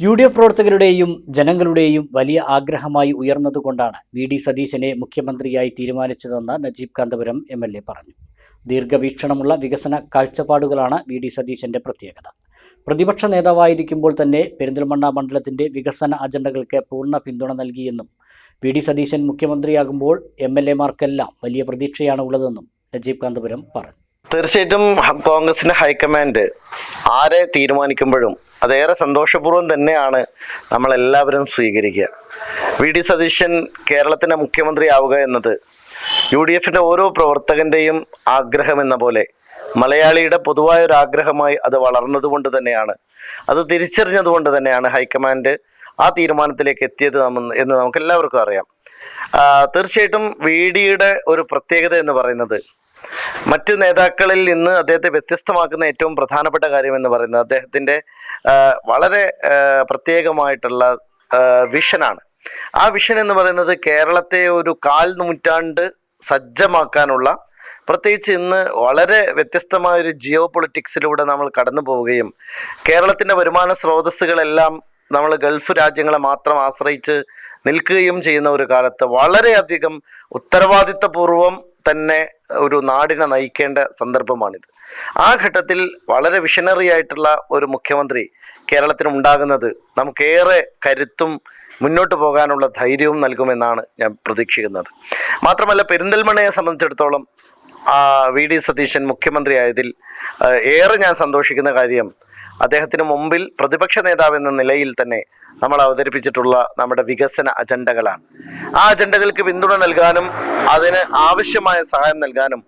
UDF പ്രവർത്തകരുടെയും ജനങ്ങളുടെയും വലിയ ആഗ്രഹമായി ഉയർന്നതുകൊണ്ടാണ് വി.ഡി. സതീശനെ മുഖ്യമന്ത്രിയായി തീരുമാനിച്ചതെന്ന് നജീബ് കാന്തപുരം MLA പറഞ്ഞു. ദീർഘവീക്ഷണമുള്ള വികസന കാഴ്ചപ്പാടുകളാണ് വി.ഡി. സതീശന്റെ പ്രത്യേകത. പ്രതിപക്ഷ നേതാവായിരിക്കുമ്പോൾ തന്നെ പെരിന്തൽമണ്ണ മണ്ഡലത്തിന്റെ വികസന അജണ്ടകൾക്ക് പൂർണ്ണ പിന്തുണ നൽകിയെന്നും വി.ഡി. സതീശൻ മുഖ്യമന്ത്രിയാകുമ്പോൾ MLA-മാർക്കെല്ലാം വലിയ പ്രതീക്ഷയാണ് ഉള്ളതെന്നും നജീബ് കാന്തപുരം പറഞ്ഞു. തീർച്ചയായിട്ടും കോൺഗ്രസിന്റെ ഹൈക്കമാൻഡ് ആരെ തീരുമാനിക്കുമ്പോഴും അതേറെ സന്തോഷപൂർവ്വം തന്നെയാണ് നമ്മളെല്ലാവരും സ്വീകരിക്കുക. വി.ഡി. സതീശൻ കേരളത്തിൻ്റെ മുഖ്യമന്ത്രിയാവുക എന്നത് UDFന്റെ ഓരോ പ്രവർത്തകന്റെയും ആഗ്രഹം എന്ന പോലെ മലയാളിയുടെ പൊതുവായ ഒരു ആഗ്രഹമായി അത് വളർന്നതുകൊണ്ട് തന്നെയാണ്, അത് തിരിച്ചറിഞ്ഞതുകൊണ്ട് തന്നെയാണ് ഹൈക്കമാൻഡ് ആ തീരുമാനത്തിലേക്ക് എത്തിയത് എന്ന് നമുക്ക് എല്ലാവർക്കും അറിയാം. തീർച്ചയായിട്ടും വി.ഡിയുടെ ഒരു പ്രത്യേകത എന്ന് പറയുന്നത് മറ്റ് നേതാക്കളിൽ നിന്ന് അദ്ദേഹത്തെ വ്യത്യസ്തമാക്കുന്ന ഏറ്റവും പ്രധാനപ്പെട്ട കാര്യം എന്ന് പറയുന്നത് അദ്ദേഹത്തിൻ്റെ വളരെ പ്രത്യേകമായിട്ടുള്ള വിഷനാണ്. ആ വിഷൻ എന്ന് പറയുന്നത് കേരളത്തെ ഒരു 1/4 നൂറ്റാണ്ട് സജ്ജമാക്കാനുള്ള, പ്രത്യേകിച്ച് ഇന്ന് വളരെ വ്യത്യസ്തമായൊരു ജിയോ പൊളിറ്റിക്സിലൂടെ നമ്മൾ കടന്നു പോവുകയും കേരളത്തിൻ്റെ വരുമാന സ്രോതസ്സുകളെല്ലാം നമ്മൾ ഗൾഫ് രാജ്യങ്ങളെ മാത്രം ആശ്രയിച്ച് നിൽക്കുകയും ചെയ്യുന്ന ഒരു കാലത്ത് വളരെയധികം ഉത്തരവാദിത്തപൂർവം തന്നെ ഒരു നാടിനെ നയിക്കേണ്ട സന്ദർഭമാണിത്. ആ ഘട്ടത്തിൽ വളരെ വിഷനറി ആയിട്ടുള്ള ഒരു മുഖ്യമന്ത്രി കേരളത്തിന് ഉണ്ടാകുന്നത് നമുക്കേറെ കരുത്തും മുന്നോട്ട് പോകാനുള്ള ധൈര്യവും നൽകുമെന്നാണ് ഞാൻ പ്രതീക്ഷിക്കുന്നത്. മാത്രമല്ല, പെരിന്തൽമണ്ണയെ സംബന്ധിച്ചിടത്തോളം വി.ഡി. സതീശൻ മുഖ്യമന്ത്രിയായതിൽ ഏറെ ഞാൻ സന്തോഷിക്കുന്ന കാര്യം അദ്ദേഹത്തിന് മുമ്പിൽ പ്രതിപക്ഷ നേതാവ് എന്ന നിലയിൽ തന്നെ നമ്മൾ അവതരിപ്പിച്ചിട്ടുള്ള നമ്മുടെ വികസന അജണ്ടകളാണ്. ആ അജണ്ടകൾക്ക് പിന്തുണ നൽകാനും അതിന് ആവശ്യമായ സഹായം നൽകാനും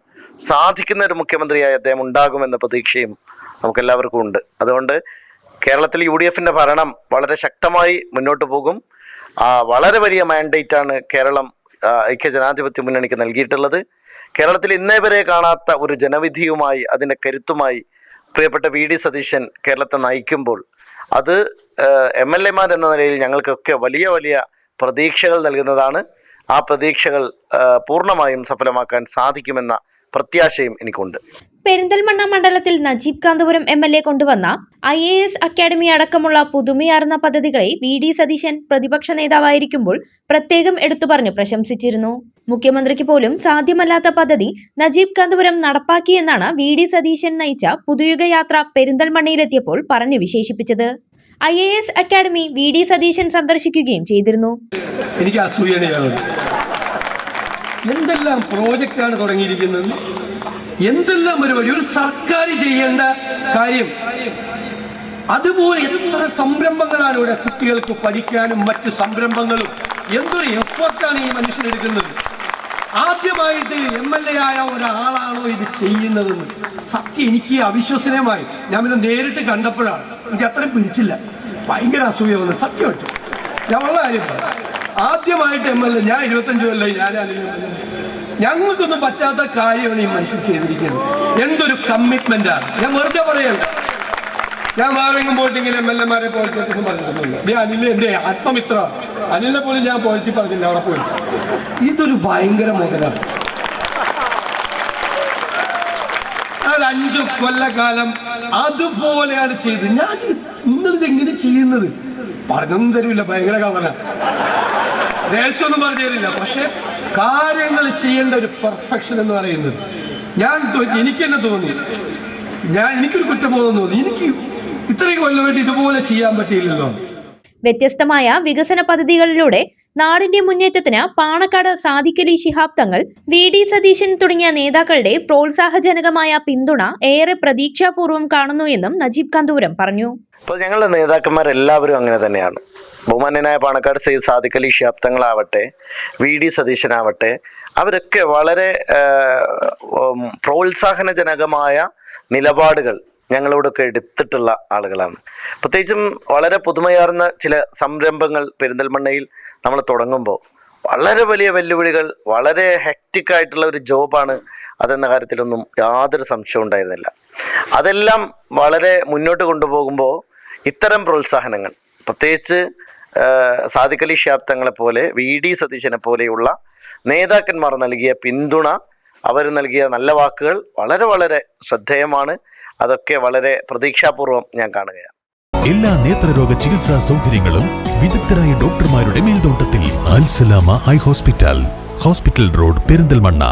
സാധിക്കുന്ന ഒരു മുഖ്യമന്ത്രിയായി അദ്ദേഹം ഉണ്ടാകുമെന്ന പ്രതീക്ഷയും നമുക്കെല്ലാവർക്കും ഉണ്ട്. അതുകൊണ്ട് കേരളത്തിൽ UDFന്റെ ഭരണം വളരെ ശക്തമായി മുന്നോട്ട് പോകും. വളരെ വലിയ മാൻഡേറ്റാണ് കേരളം ഐക്യജനാധിപത്യ മുന്നണിക്ക് നൽകിയിട്ടുള്ളത്. കേരളത്തിൽ ഇന്നേ വരെ കാണാത്ത ഒരു ജനവിധിയുമായി, അതിൻ്റെ കരുത്തുമായി പ്രിയപ്പെട്ട വി.ഡി. സതീശൻ കേരളത്തെ നയിക്കുമ്പോൾ അത് MLA-മാർ എന്ന നിലയിൽ ഞങ്ങൾക്കൊക്കെ വലിയ വലിയ പ്രതീക്ഷകൾ നൽകുന്നതാണ്. ആ പ്രതീക്ഷകൾ പൂർണ്ണമായും സഫലമാക്കാൻ സാധിക്കുമെന്ന പ്രത്യാശയും എനിക്കുണ്ട്. പെരിന്തൽമണ്ണ മണ്ഡലത്തിൽ നജീബ് കാന്തപുരം MLA കൊണ്ടുവന്ന IAS അക്കാദമി അടക്കമുള്ള പുതുമയാർന്ന പദ്ധതികളെ വി.ഡി. സതീശൻ പ്രതിപക്ഷ നേതാവായിരിക്കുമ്പോൾ പ്രത്യേകം എടുത്തു പറഞ്ഞു പ്രശംസിച്ചിരുന്നു. മുഖ്യമന്ത്രിക്ക് പോലും സാധ്യമല്ലാത്ത പദ്ധതി നജീബ് കാന്തപുരം നടപ്പാക്കിയെന്നാണ് വി.ഡി. സതീശൻ നയിച്ച പുതുയുഗ യാത്ര പെരിന്തൽമണ്ണയിലെത്തിയപ്പോൾ പറഞ്ഞു വിശേഷിപ്പിച്ചത്. IAS academy VD. സതീശൻ സന്ദർശിക്കുകയും ചെയ്തിരുന്നു. എനിക്ക് അസൂയാണ്. എന്തെല്ലാം പ്രോജക്റ്റാണ് തുടങ്ങിയിരിക്കുന്നത്, എന്തെല്ലാം പരിപാടി, ഒരു സർക്കാർ ചെയ്യേണ്ട കാര്യം. അതുപോലെ എത്ര സംരംഭങ്ങളാണ് ഇവിടെ, കുട്ടികൾക്ക് പഠിക്കാനും മറ്റ് സംരംഭങ്ങളും. എന്തൊരു എഫർട്ടാണ് ഈ മനുഷ്യനെടുക്കുന്നത്. ആദ്യമായിട്ട് MLA ആയ ഒരാളാണോ ഇത് ചെയ്യുന്നതെന്ന് സത്യം എനിക്ക് അവിശ്വസനീയമായി. ഞാൻ പിന്നെ നേരിട്ട് കണ്ടപ്പോഴാണ് എനിക്ക് അത്രയും പിടിച്ചില്ല. ഭയങ്കര അസൂയ വന്നു സത്യമായിട്ട്. ഞാൻ ഉള്ള കാര്യം ആദ്യമായിട്ട് MLA, ഞാൻ 25 കൊല്ലമായി, ഞങ്ങൾക്കൊന്നും പറ്റാത്ത കാര്യമാണ് ഈ മനുഷ്യൻ ചെയ്തിരിക്കുന്നത്. എന്തൊരു കമ്മിറ്റ്മെന്റാണ്. ഞാൻ വെറുതെ പറയല്ല. ഞാൻ വേറെങ്കിലും പോയിട്ടെങ്കിലും MLA-മാരെ പോലീസ് പറഞ്ഞിട്ടൊന്നുമില്ല. അനിൽ എൻ്റെ ആത്മമിത്രമാണ്. അനിലിനെ പോലും ഞാൻ പോലീസ് പറഞ്ഞില്ല അവിടെ പോയിട്ട്. ഇതൊരു ഭയങ്കര മുതലാണ്. 5 കൊല്ലക്കാലം അതുപോലെയാണ് ചെയ്തത്. ഞാൻ നിങ്ങളിത് എങ്ങനെ ചെയ്യുന്നത് പറഞ്ഞൊന്നും തരില്ല. ഭയങ്കര കവല ദേശമൊന്നും പറഞ്ഞു തരില്ല. പക്ഷെ കാര്യങ്ങൾ ചെയ്യേണ്ട ഒരു പെർഫെക്ഷൻ എന്ന് പറയുന്നത് എനിക്ക് തന്നെ തോന്നി. എനിക്കൊരു കുറ്റബോധം തോന്നി. എനിക്ക് ഇത്രയും കൊല്ലമായിട്ട് ഇതുപോലെ ചെയ്യാൻ പറ്റിയില്ലല്ലോ. വ്യത്യസ്തമായ വികസന പദ്ധതികളിലൂടെ നാടിന്റെ മുന്നേറ്റത്തിന് പാണക്കാട് സാദിഖലി ശിഹാബ് തങ്ങൾ, വി.ഡി. സതീശൻ തുടങ്ങിയ നേതാക്കളുടെ പ്രോത്സാഹജനകമായ പിന്തുണ ഏറെ പ്രതീക്ഷാപൂർവ്വം കാണുന്നു എന്നും നജീബ് കാന്തപുരം പറഞ്ഞു. ഇപ്പോൾ ഞങ്ങളുടെ നേതാക്കന്മാരെല്ലാവരും അങ്ങനെ തന്നെയാണ്. ബഹുമാന്യനായ പാണക്കാട് സാദിഖലി ശിഹാബ് തങ്ങളാവട്ടെ, വി.ഡി. സതീശനാവട്ടെ, അവരൊക്കെ വളരെ പ്രോത്സാഹനജനകമായ നിലപാടുകൾ ഞങ്ങളോടൊക്കെ എടുത്തിട്ടുള്ള ആളുകളാണ്. പ്രത്യേകിച്ചും വളരെ പുതുമയാർന്ന ചില സംരംഭങ്ങൾ പെരിന്തൽമണ്ണയിൽ നമ്മൾ തുടങ്ങുമ്പോൾ വളരെ വലിയ വെല്ലുവിളികൾ, വളരെ ഹെക്റ്റിക്കായിട്ടുള്ള ഒരു ജോബാണ് അതെന്ന കാര്യത്തിലൊന്നും യാതൊരു സംശയവും ഉണ്ടായിരുന്നില്ല. അതെല്ലാം വളരെ മുന്നോട്ട് കൊണ്ടുപോകുമ്പോൾ ഇത്തരം പ്രോത്സാഹനങ്ങൾ, പ്രത്യേകിച്ച് സാദിഖലി ശിഹാബ് തങ്ങളെ പോലെ, വി.ഡി. സതീശനെ പോലെയുള്ള നേതാക്കന്മാർ നൽകിയ പിന്തുണ, അവർ നൽകിയ നല്ല വാക്കുകൾ വളരെ വളരെ ശ്രദ്ധേയമാണ്. അതൊക്കെ വളരെ പ്രതീക്ഷാപൂർവ്വം ഞാൻ കാണുകയാണ്. എല്ലാ നേത്രരോഗ ചികിത്സാ സൗകര്യങ്ങളും വിദഗ്ധരായ ഡോക്ടർമാരുടെ മേൽനോട്ടത്തിൽ. അൽ സലാമ ഹൈ ഹോസ്പിറ്റൽ റോഡ്, പെരിന്തൽമണ്ണ.